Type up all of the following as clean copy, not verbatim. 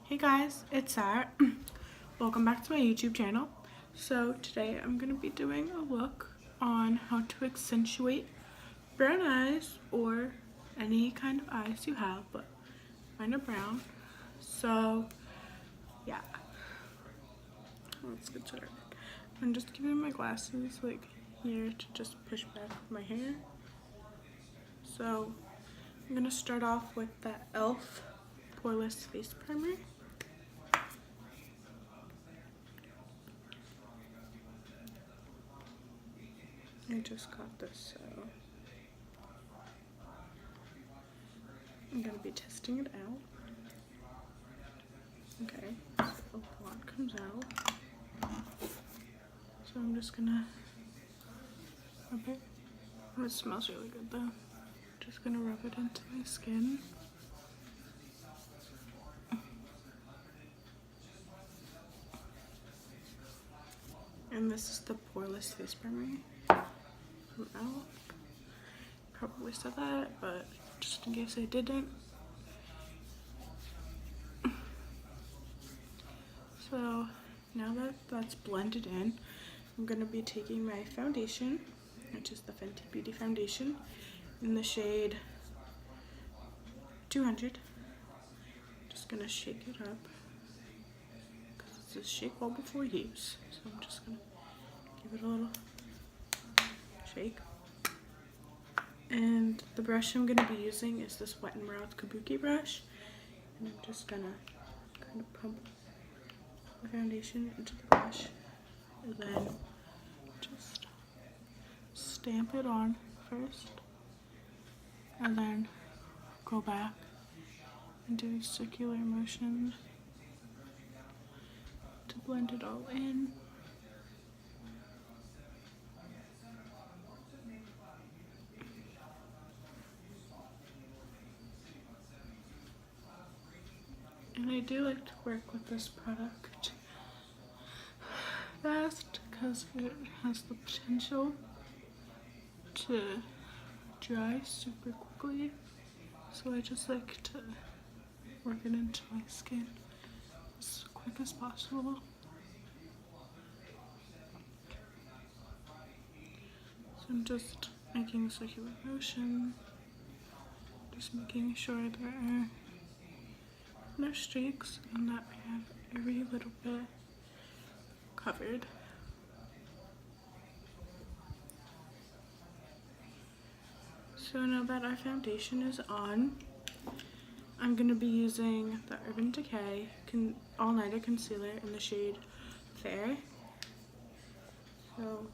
Hey guys, it's Sarah. Welcome back to my YouTube channel. So today I'm going to be doing a look on how to accentuate brown eyes or any kind of eyes you have, but mine are brown. So yeah, let's get started. I'm just keeping my glasses like here to just push back my hair. So I'm going to start off with that e.l.f. Poreless Face Primer. I just got this, so I'm going to be testing it out. Okay, so a lot comes out. So I'm just gonna rub it. Oh, it smells really good though. Just gonna rub it into my skin. And this is the Poreless Face Primer from e.l.f. Probably said that, but just in case I didn't. So now that that's blended in, I'm gonna be taking my foundation, which is the Fenty Beauty foundation, in the shade 200. Just gonna shake it up because it says shake well before use. So I'm just gonna give it a little shake. And the brush I'm gonna be using is this Wet n Wild's Kabuki brush. And I'm just gonna kind of pump the foundation into the brush and then just stamp it on first and then go back and do a circular motion to blend it all in. And I do like to work with this product fast because it has the potential to dry super quickly. So I just like to work it into my skin as quick as possible. So I'm just making a circular motion, just making sure there are no streaks and that we have every little bit covered. So now that our foundation is on, I'm going to be using the Urban Decay All Nighter Concealer in the shade Fair. So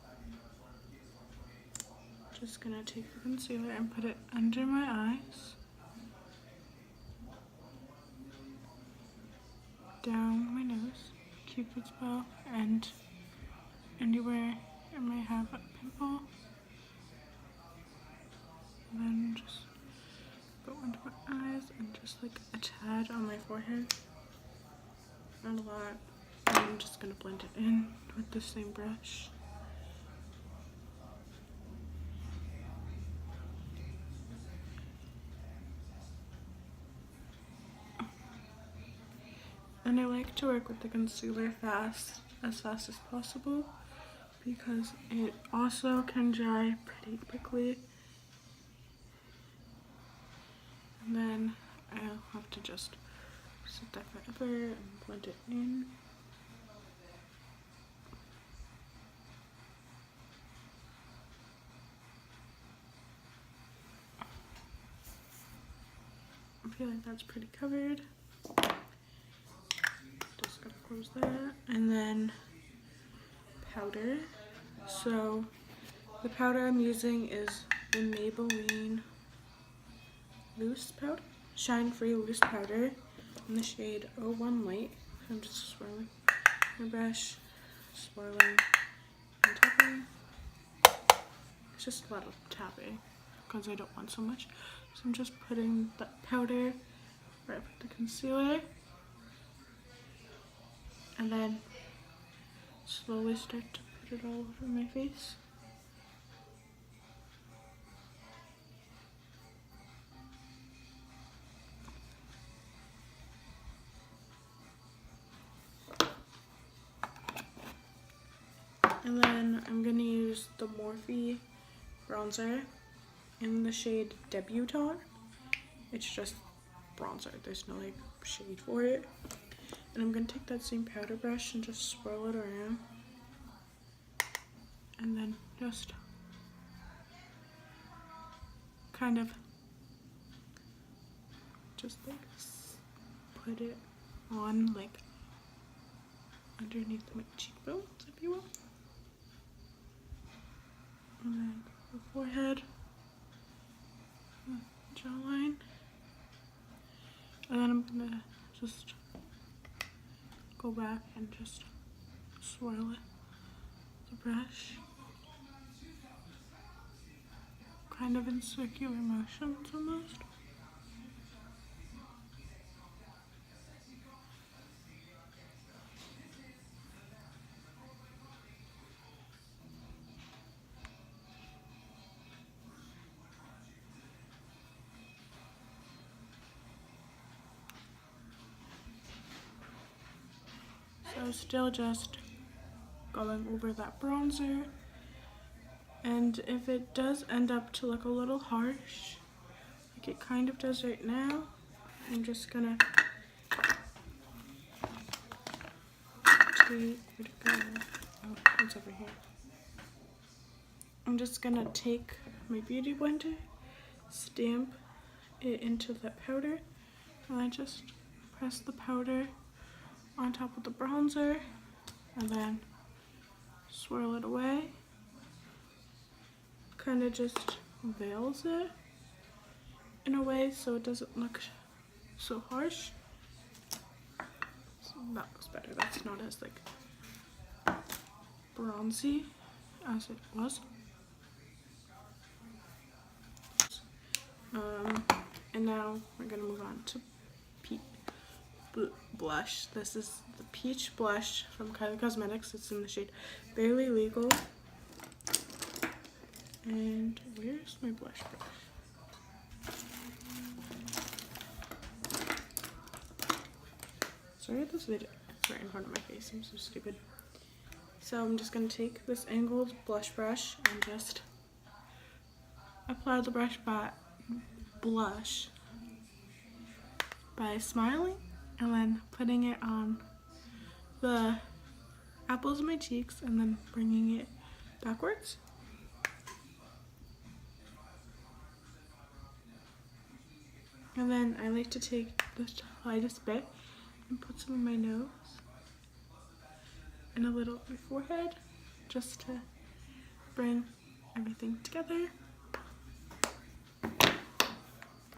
just going to take the concealer and put it under my eyes, down my nose, Cupid's bow, and anywhere I may have a pimple. And then just go under my eyes and just like a tad on my forehead. Not a lot. And I'm just gonna blend it in with the same brush. And I like to work with the concealer as fast as possible because it also can dry pretty quickly. And then I'll have to just sit there forever and blend it in. I feel like that's pretty covered. Just gotta close that. And then powder. So the powder I'm using is the Maybelline loose powder, shine free loose powder in the shade 01 Light. I'm just swirling my brush, swirling and tapping. It's just a lot of tapping because I don't want so much. So I'm just putting that powder right with the concealer and then slowly start to put it all over my face. And then I'm gonna use the Morphe bronzer in the shade Debutante. It's just bronzer, there's no like shade for it. And I'm gonna take that same powder brush and just swirl it around. And then just kind of just like put it on like underneath my cheekbones, if you will. And then the forehead, jawline. And then I'm gonna just go back and just swirl it with the brush. Kind of in circular motions almost. So still just going over that bronzer. And if it does end up to look a little harsh, like it kind of does right now, I'm just gonna take, where'd it go? Oh, it's over here. I'm just gonna take my beauty blender, stamp it into that powder, and I just press the powder on top of the bronzer, and then swirl it away. Kind of just veils it in a way so it doesn't look so harsh. So that looks better. That's not as like bronzy as it was. And now we're gonna move on to blush. This is the peach blush from Kylie Cosmetics. It's in the shade Barely Legal. And where's my blush brush? Sorry, this video it's right in front of my face. I'm so stupid. So I'm just gonna take this angled blush brush and just apply the blush by smiling and then putting it on the apples of my cheeks and then bringing it backwards. And then I like to take the lightest bit and put some in my nose and a little on my forehead just to bring everything together.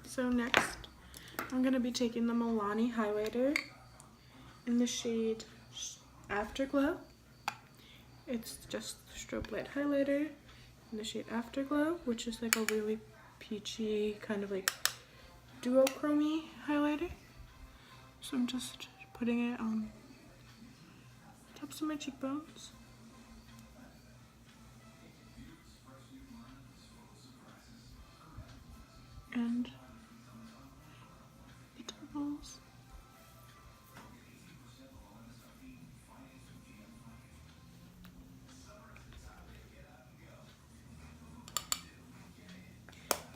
So next, I'm going to be taking the Milani highlighter in the shade Afterglow. It's just strobe light highlighter in the shade Afterglow, which is like a really peachy kind of like duochrome highlighter. So I'm just putting it on tops of my cheekbones. And the temples.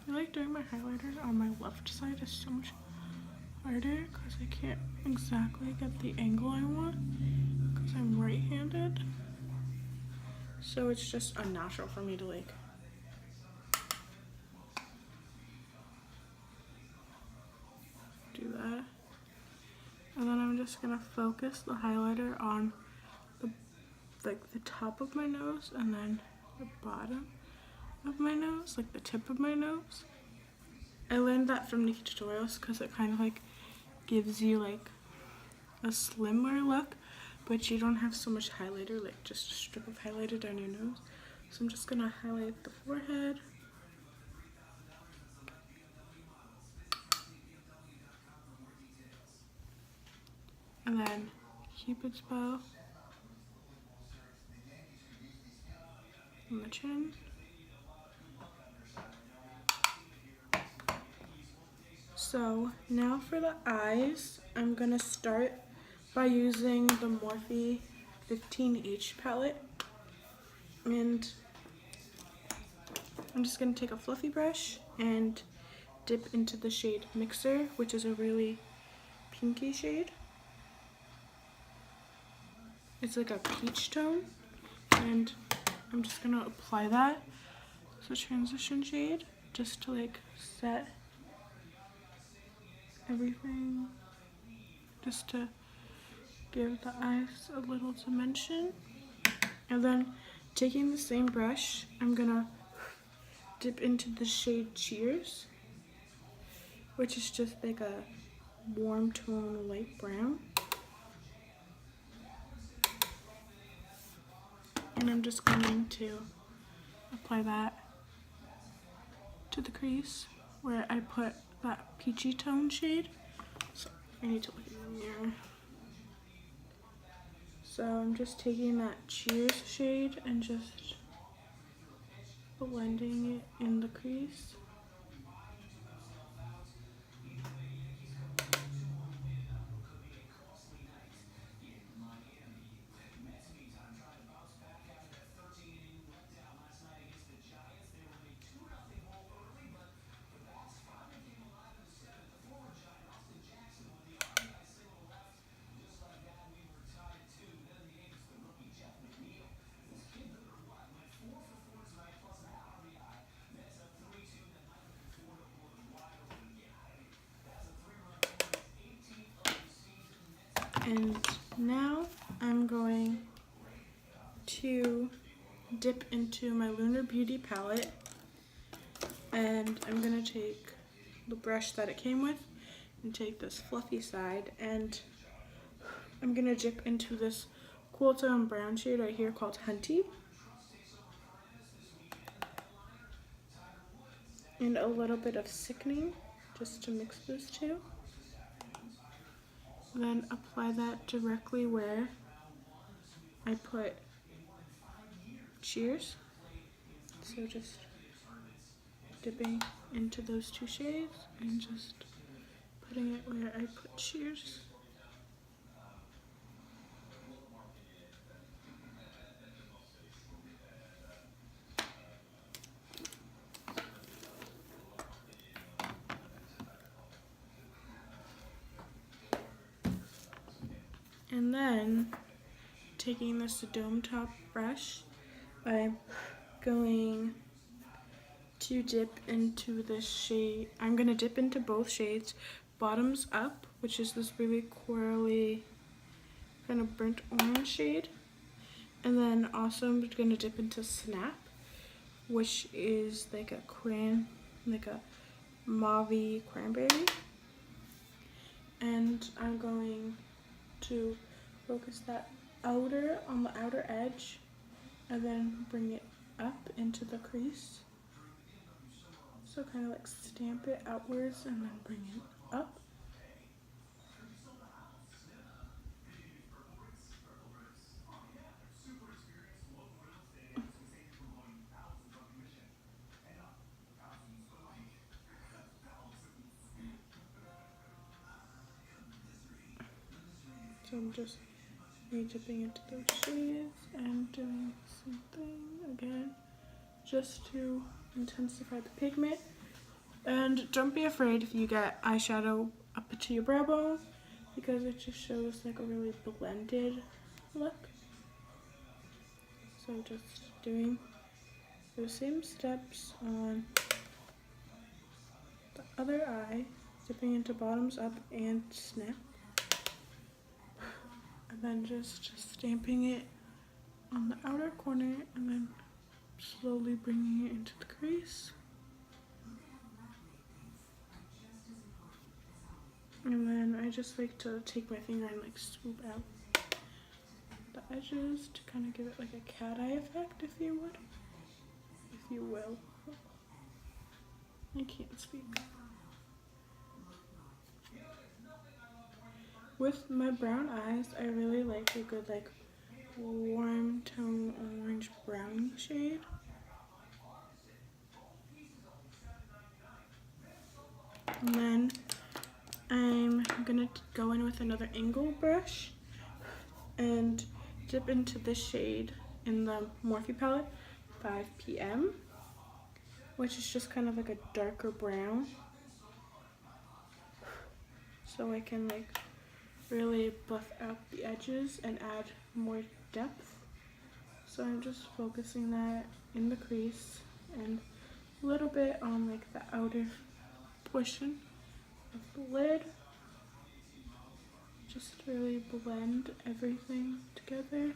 I like doing my highlighter on my left side. It's so much harder because I can't exactly get the angle I want because I'm right-handed. So it's just unnatural for me to like do that. And then I'm just gonna focus the highlighter on the top of my nose and then the bottom of my nose, like the tip of my nose. I learned that from Nikki Tutorials because it kind of like gives you like a slimmer look, but you don't have so much highlighter, like just a strip of highlighter down your nose. So I'm just gonna highlight the forehead. And then Cupid's bow on the chin. So now for the eyes, I'm gonna start by using the Morphe 15H palette. And I'm just going to take a fluffy brush and dip into the shade Mixer, which is a really pinky shade. It's like a peach tone, and I'm just going to apply that as a transition shade just to like set everything, just to give the eyes a little dimension. And then taking the same brush, I'm gonna dip into the shade Cheers, which is just like a warm tone light brown. And I'm just going to apply that to the crease where I put that peachy tone shade. So I need to look in the mirror. So I'm just taking that Cheers shade and just blending it in the crease. And now I'm going to dip into my Lunar Beauty palette, and I'm going to take the brush that it came with and take this fluffy side, and I'm going to dip into this cool tone brown shade right here called Hunty, and a little bit of Sickening just to mix those two. Then apply that directly where I put Cheers. So just dipping into those two shades and just putting it where I put Cheers. And then taking this dome top brush, I'm going to dip into this shade. I'm going to dip into both shades, Bottoms Up, which is this really corally kind of burnt orange shade. And then also I'm going to dip into Snap, which is like a mauve cranberry. And I'm going to focus that on the outer edge, and then bring it up into the crease. So kind of like stamp it outwards and then bring it up. So I'm just re-dipping into those shades and doing the same thing again, just to intensify the pigment. And don't be afraid if you get eyeshadow up to your brow bone, because it just shows like a really blended look. So just doing those same steps on the other eye, dipping into Bottoms Up and Snap. And then just stamping it on the outer corner and then slowly bringing it into the crease. And then I just like to take my finger and like swoop out the edges to kind of give it like a cat eye effect, if you will. I can't speak. With my brown eyes, I really like a good like warm tone orange brownie shade. And then I'm gonna go in with another angle brush and dip into the shade in the Morphe palette, 5 p.m., which is just kind of like a darker brown. So I can like really buff out the edges and add more depth. So I'm just focusing that in the crease and a little bit on like the outer portion of the lid. Just really blend everything together.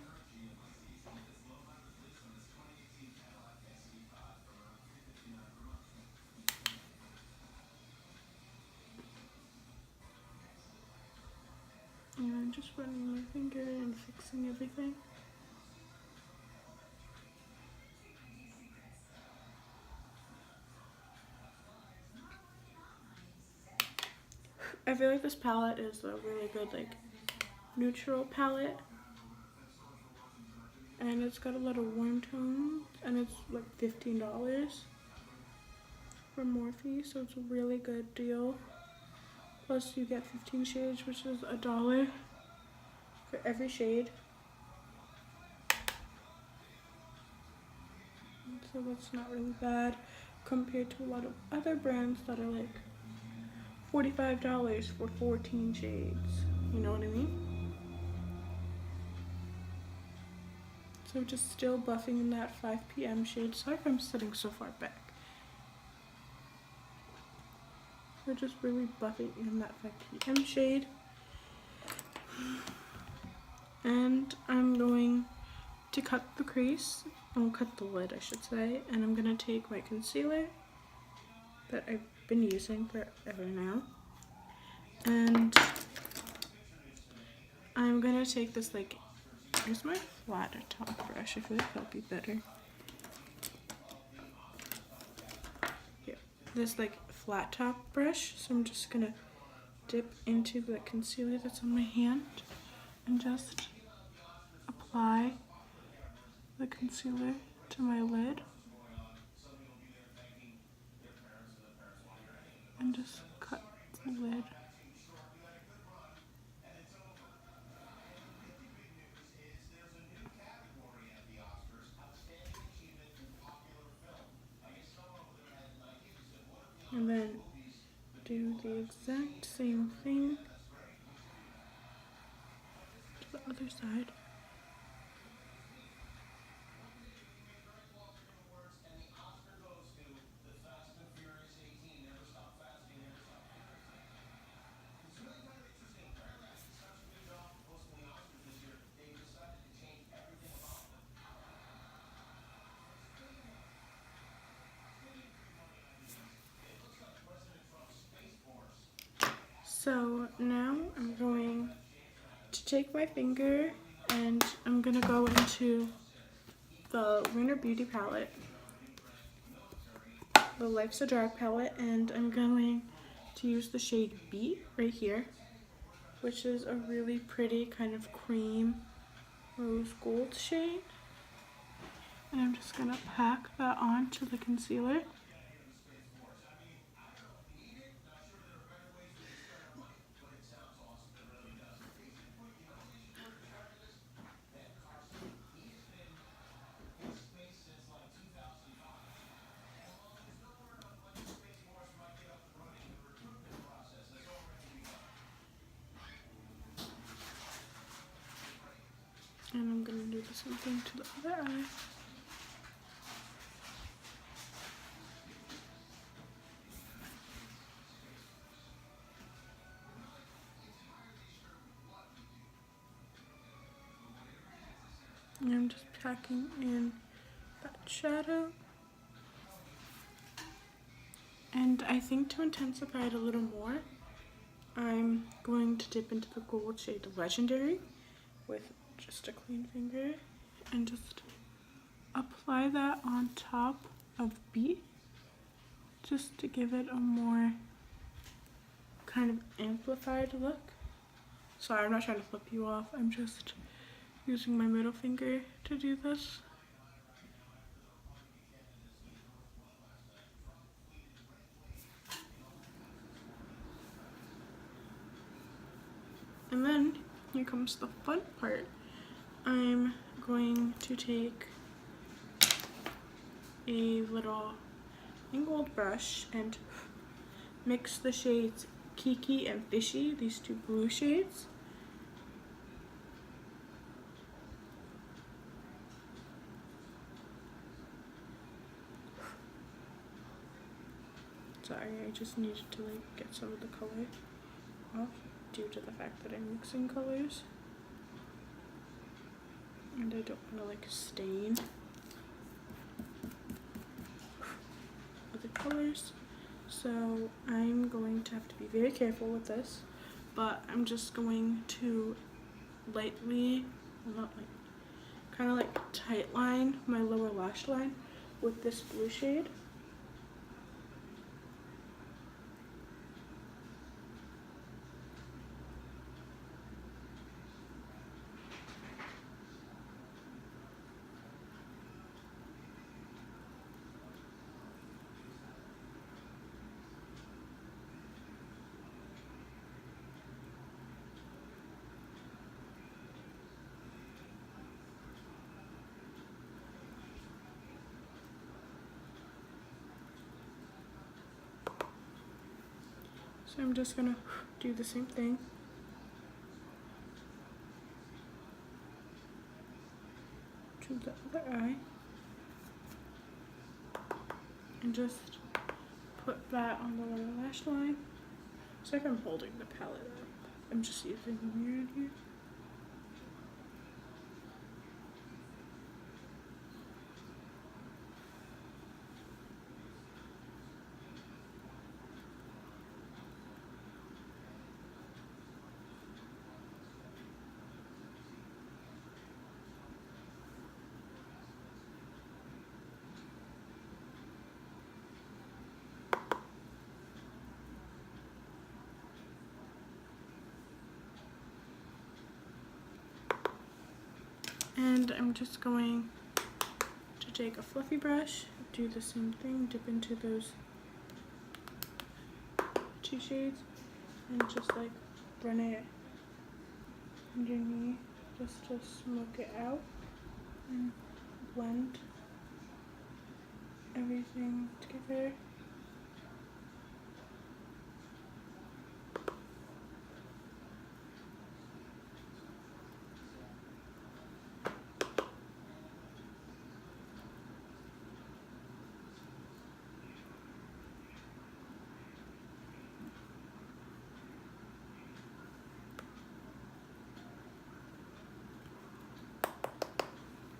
And I'm just running my finger and fixing everything. I feel like this palette is a really good like neutral palette, and it's got a lot of warm tones, and it's like $15 from Morphe, so it's a really good deal. Plus you get 15 shades, which is $1 for every shade. So that's not really bad compared to a lot of other brands that are like $45 for 14 shades. You know what I mean? So just still buffing in that 5 p.m. shade. Sorry if I'm sitting so far back. We're just really buffing in that 5 p.m. shade. And I'm going to cut the crease. I'll cut the lid, I should say. And I'm going to take my concealer that I've been using forever now. And I'm going to take this like, here's my flatter top brush. I feel like that'll be better. Here, this like flat top brush. So I'm just going to dip into the concealer that's on my hand and just apply the concealer to my lid and just cut the lid. And then do the exact same thing to the other side. So now I'm going to take my finger and I'm going to go into the Lunar Beauty palette, the Life's a Drag palette, and I'm going to use the shade Beat right here, which is a really pretty kind of cream rose gold shade. And I'm just going to pack that onto the concealer. And I'm going to do the same thing to the other eye. And I'm just packing in that shadow. And I think to intensify it a little more, I'm going to dip into the gold shade Legendary with just a clean finger and just apply that on top of Beat just to give it a more kind of amplified look. Sorry, I'm not trying to flip you off. I'm just using my middle finger to do this. And then here comes the fun part. I'm going to take a little angled brush and mix the shades Kiki and Fishy, these two blue shades. Sorry, I just needed to like get some of the color off due to the fact that I'm mixing colors. And I don't want to like stain the colors. So I'm going to have to be very careful with this, but I'm just going to lightly, well not like, kind of like tight line my lower lash line with this blue shade. So I'm just gonna do the same thing. To the other eye. And just put that on the lower lash line. It's like I'm holding the palette up. I'm just using the mirror in here. And I'm just going to take a fluffy brush, do the same thing, dip into those two shades, and just like run it underneath just to smoke it out and blend everything together.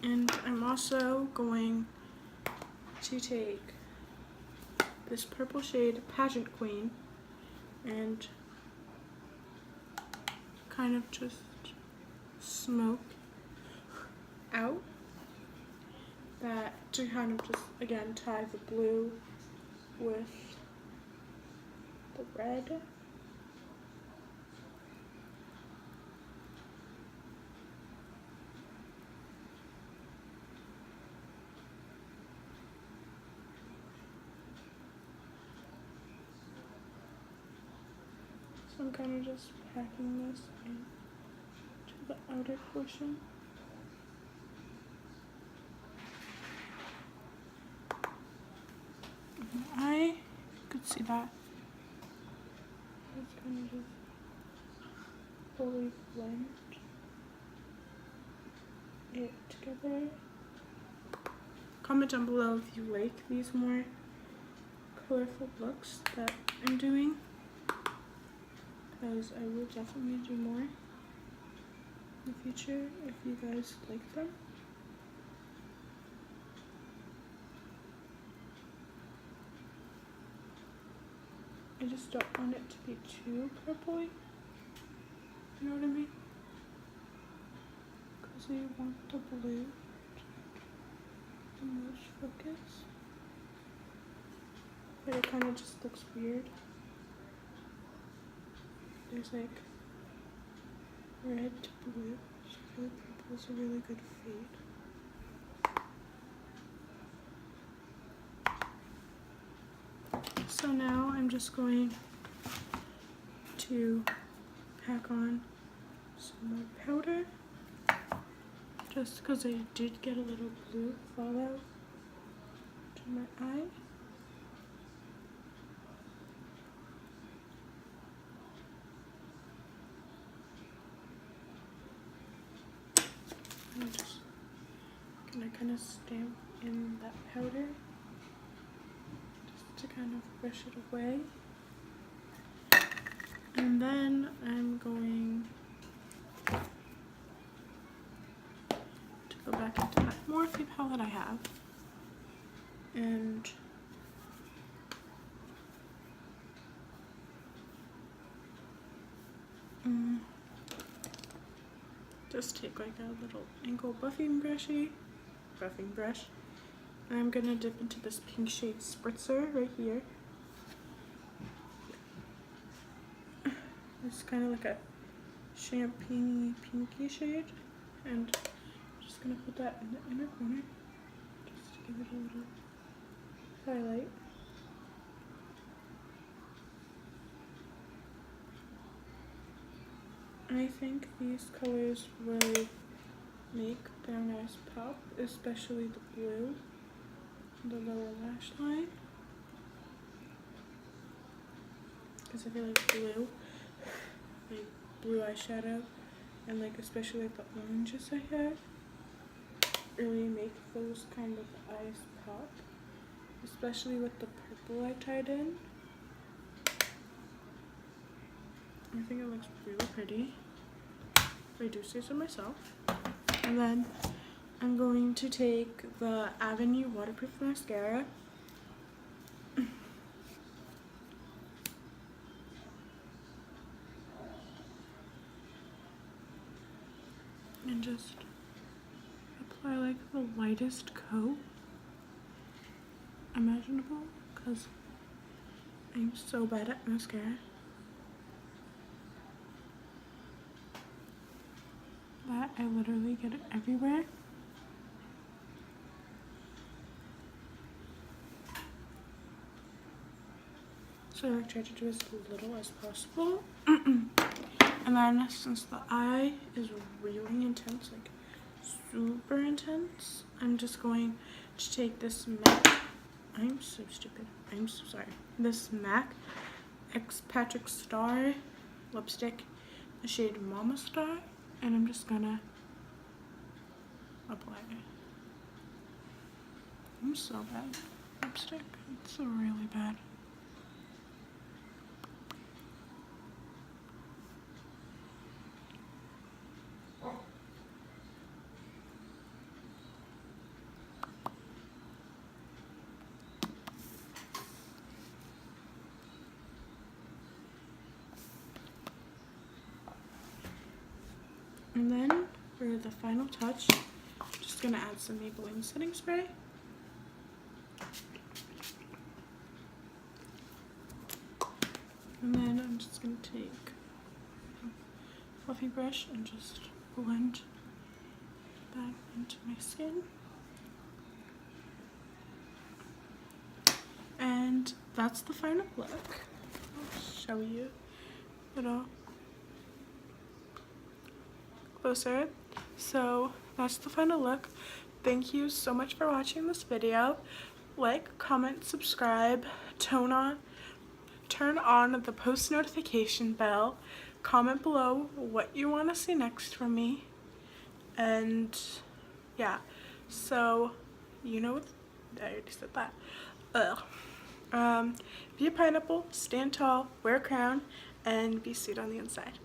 And I'm also going to take this purple shade Pageant Queen and kind of just smoke out that to kind of just again tie the blue with the red. So I'm kind of just packing this into the outer portion. I could see that. It's kind of just fully blend it together. Comment down below if you like these more colorful looks that I'm doing, because I will definitely do more in the future if you guys like them. I just don't want it to be too purpley, you know what I mean? Because you want the blue the most focus, but it kind of just looks weird. There's like red to blue, so I feel like purple is a really good fade. So now I'm just going to pack on some more powder. just because I did get a little blue fallout to my eye. I'm just gonna kind of stamp in that powder just to kind of brush it away. And then I'm going to go back into that Morphe palette I have and just take like a little angle buffing brush, and I'm gonna dip into this pink shade spritzer right here. It's kind of like a champagne pinky shade, and I'm just gonna put that in the inner corner just to give it a little highlight. I think these colors really make their nice pop, especially the blue, the lower lash line, because I feel like blue eyeshadow, and like especially like the oranges I had, really make those kind of eyes pop, especially with the purple I tied in. I think it looks really pretty, if I do say so myself. And then I'm going to take the Avenue waterproof mascara and just apply like the lightest coat imaginable, because I'm so bad at mascara that I literally get it everywhere. So I try to do as little as possible. And then since the eye is really intense, like super intense, I'm just going to take this MAC, I'm so stupid, I'm so sorry, this MAC X Patrick Star lipstick, the shade Mama Star, and I'm just gonna apply it. I'm so bad at lipstick, it's really bad. And then for the final touch, I'm just gonna add some Maybelline setting spray. And then I'm just gonna take a fluffy brush and just blend back into my skin. And that's the final look. I'll show you a little closer. So that's the final look. Thank you so much for watching this video. Like, comment, subscribe, turn on the post notification bell, comment below what you want to see next from me, and yeah, so you know what, I already said that. Be a pineapple, stand tall, wear a crown, and be sweet on the inside.